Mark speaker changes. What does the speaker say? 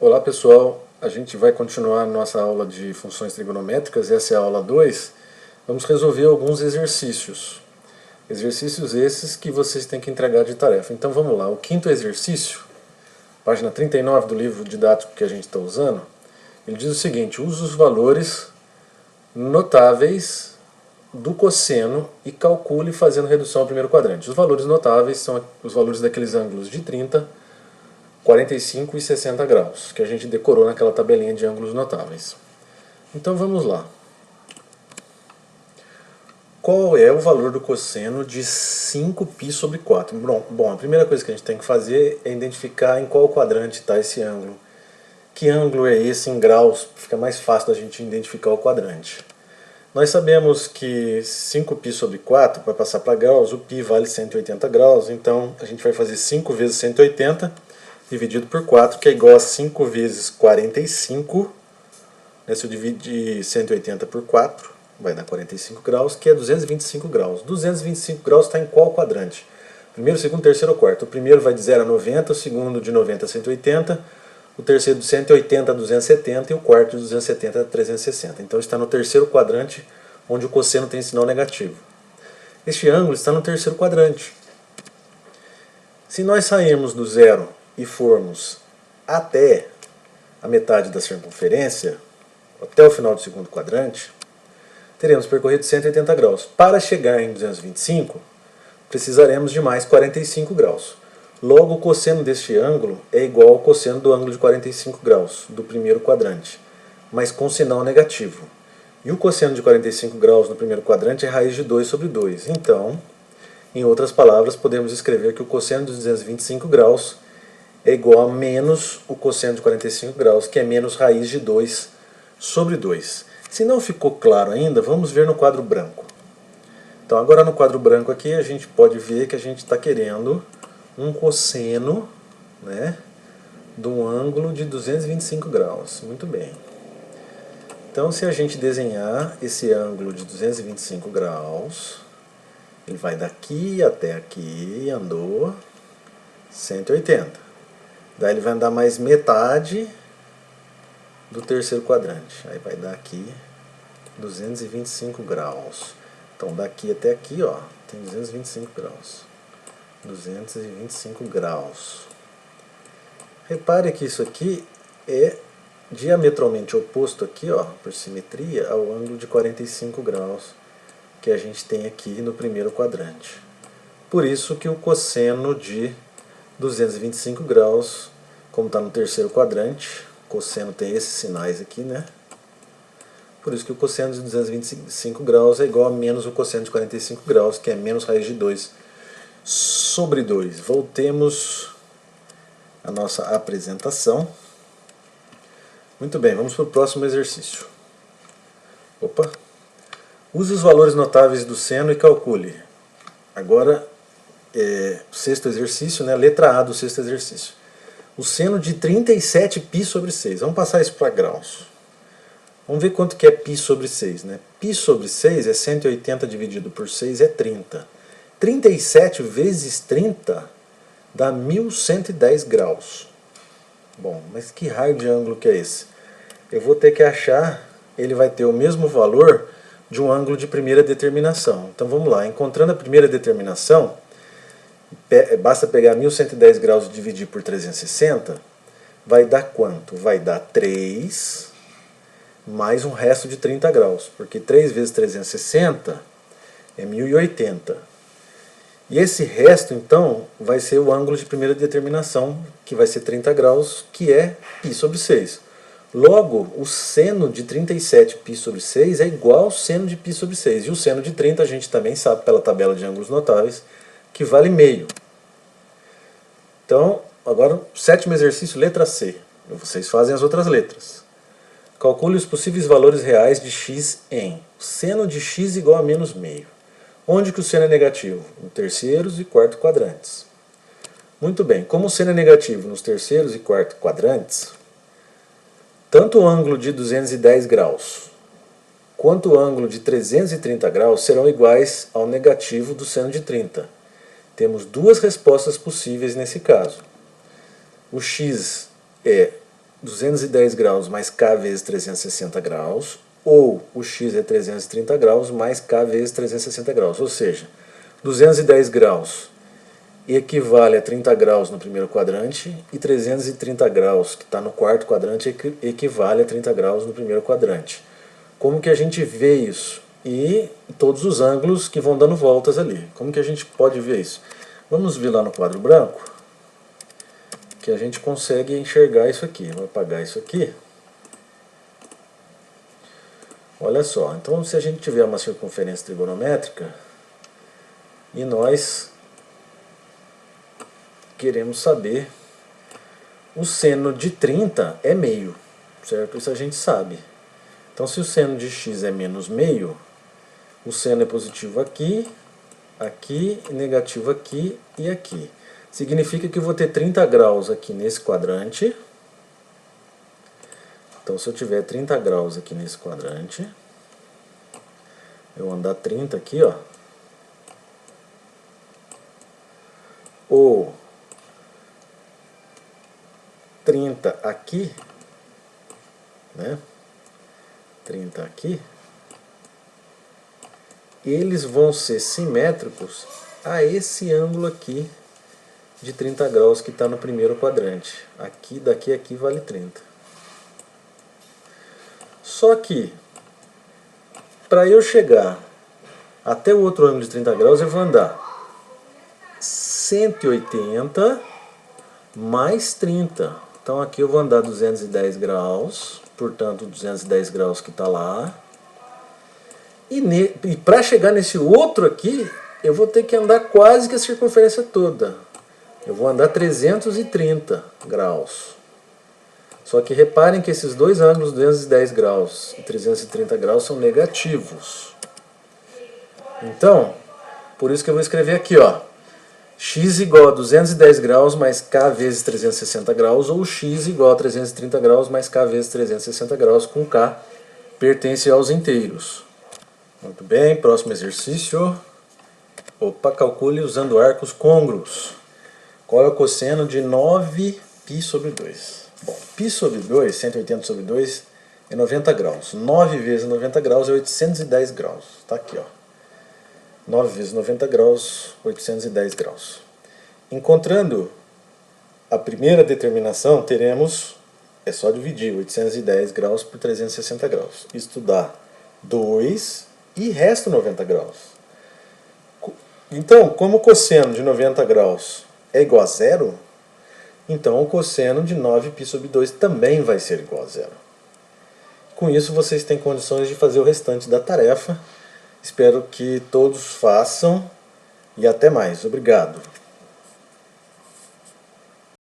Speaker 1: Olá pessoal, a gente vai continuar nossa aula de funções trigonométricas, essa é a aula 2. Vamos resolver alguns exercícios. Exercícios esses que vocês têm que entregar de tarefa. Então vamos lá, o quinto exercício, página 39 do livro didático que a gente está usando, ele diz o seguinte: use os valores notáveis do cosseno e calcule fazendo redução ao primeiro quadrante. Os valores notáveis são os valores daqueles ângulos de 30, 45 e 60 graus, que a gente decorou naquela tabelinha de ângulos notáveis. Então vamos lá. Qual é o valor do cosseno de 5π sobre 4? Bom, a primeira coisa que a gente tem que fazer é identificar em qual quadrante está esse ângulo. Que ângulo é esse em graus? Fica mais fácil da gente identificar o quadrante. Nós sabemos que 5π sobre 4, para passar para graus, o π vale 180 graus, então a gente vai fazer 5 vezes 180 dividido por 4, que é igual a 5 vezes 45. Se eu dividir 180 por 4, vai dar 45 graus, que é 225 graus. 225 graus está em qual quadrante? Primeiro, segundo, terceiro ou quarto? O primeiro vai de 0 a 90, o segundo de 90 a 180, o terceiro de 180 a 270 e o quarto de 270 a 360. Então está no terceiro quadrante, onde o cosseno tem sinal negativo. Este ângulo está no terceiro quadrante. Se nós sairmos do zero e formos até a metade da circunferência, até o final do segundo quadrante, teremos percorrido 180 graus. Para chegar em 225, precisaremos de mais 45 graus. Logo, o cosseno deste ângulo é igual ao cosseno do ângulo de 45 graus, do primeiro quadrante, mas com sinal negativo. E o cosseno de 45 graus no primeiro quadrante é raiz de 2 sobre 2. Então, em outras palavras, podemos escrever que o cosseno de 225 graus é igual a menos o cosseno de 45 graus, que é menos raiz de 2 sobre 2. Se não ficou claro ainda, vamos ver no quadro branco. Então agora no quadro branco aqui a gente pode ver que a gente está querendo um cosseno, né, de um ângulo de 225 graus. Muito bem. Então se a gente desenhar esse ângulo de 225 graus, ele vai daqui até aqui e andou 180. Daí ele vai andar mais metade do terceiro quadrante. Aí vai dar aqui 225 graus. Então daqui até aqui, ó, tem 225 graus. 225 graus. Repare que isso aqui é diametralmente oposto aqui, ó, por simetria, ao ângulo de 45 graus que a gente tem aqui no primeiro quadrante. Por isso que o cosseno de 225 graus, como está no terceiro quadrante, o cosseno tem esses sinais aqui, né? Por isso que o cosseno de 225 graus é igual a menos o cosseno de 45 graus, que é menos raiz de 2 sobre 2. Voltemos à nossa apresentação. Muito bem, vamos para o próximo exercício. Opa! Use os valores notáveis do seno e calcule. Agora, sexto exercício, né? Letra A do sexto exercício. O seno de 37π sobre 6. Vamos passar isso para graus. Vamos ver quanto que é π sobre 6. Né? Π sobre 6 é 180 dividido por 6 é 30. 37 vezes 30 dá 1110 graus. Bom, mas que raio de ângulo que é esse? Eu vou ter que achar, ele vai ter o mesmo valor de um ângulo de primeira determinação. Então vamos lá, encontrando a primeira determinação, basta pegar 1110 graus e dividir por 360, vai dar quanto? Vai dar 3 mais um resto de 30 graus, porque 3 vezes 360 é 1080. E esse resto, então, vai ser o ângulo de primeira determinação, que vai ser 30 graus, que é π sobre 6. Logo, o seno de 37π sobre 6 é igual ao seno de π sobre 6. E o seno de 30 a gente também sabe pela tabela de ângulos notáveis, que vale meio. Então, agora, sétimo exercício, letra C. Vocês fazem as outras letras. Calcule os possíveis valores reais de x em seno de x igual a menos meio. Onde que o seno é negativo? No terceiros e quarto quadrantes. Muito bem, como o seno é negativo nos terceiros e quarto quadrantes, tanto o ângulo de 210 graus quanto o ângulo de 330 graus serão iguais ao negativo do seno de 30. Temos duas respostas possíveis nesse caso. O x é 210 graus mais K vezes 360 graus, ou o x é 330 graus mais K vezes 360 graus. Ou seja, 210 graus equivale a 30 graus no primeiro quadrante e 330 graus, que está no quarto quadrante, equivale a 30 graus no primeiro quadrante. Como que a gente vê isso? E todos os ângulos que vão dando voltas ali. Como que a gente pode ver isso? Vamos ver lá no quadro branco, que a gente consegue enxergar isso aqui. Vou apagar isso aqui. Olha só, então se a gente tiver uma circunferência trigonométrica e nós queremos saber, o seno de 30 é meio, certo? Isso a gente sabe. Então se o seno de x é menos meio, o seno é positivo aqui, aqui, negativo aqui e aqui. Significa que eu vou ter 30 graus aqui nesse quadrante. Então se eu tiver 30 graus aqui nesse quadrante, eu vou andar 30 aqui, ó. Ou 30 aqui, né? 30 aqui. Eles vão ser simétricos a esse ângulo aqui de 30 graus que está no primeiro quadrante. Aqui, daqui a aqui vale 30. Só que, para eu chegar até o outro ângulo de 30 graus, eu vou andar 180 mais 30. Então aqui eu vou andar 210 graus, portanto 210 graus que está lá. E para chegar nesse outro aqui, eu vou ter que andar quase que a circunferência toda. Eu vou andar 330 graus. Só que reparem que esses dois ângulos, 210 graus e 330 graus, são negativos. Então, por isso que eu vou escrever aqui, ó, x igual a 210 graus mais k vezes 360 graus, ou x igual a 330 graus mais k vezes 360 graus, com k pertence aos inteiros. Muito bem, próximo exercício. Opa, calcule usando arcos côngruos. Qual é o cosseno de 9π sobre 2? Bom, π sobre 2, 180 sobre 2, é 90 graus. 9 vezes 90 graus é 810 graus. Está aqui, ó. 9 vezes 90 graus, 810 graus. Encontrando a primeira determinação, teremos, é só dividir 810 graus por 360 graus. Isto dá 2 e resta 90 graus. Então, como o cosseno de 90 graus é igual a zero, então o cosseno de 9π sobre 2 também vai ser igual a zero. Com isso, vocês têm condições de fazer o restante da tarefa. Espero que todos façam e até mais. Obrigado.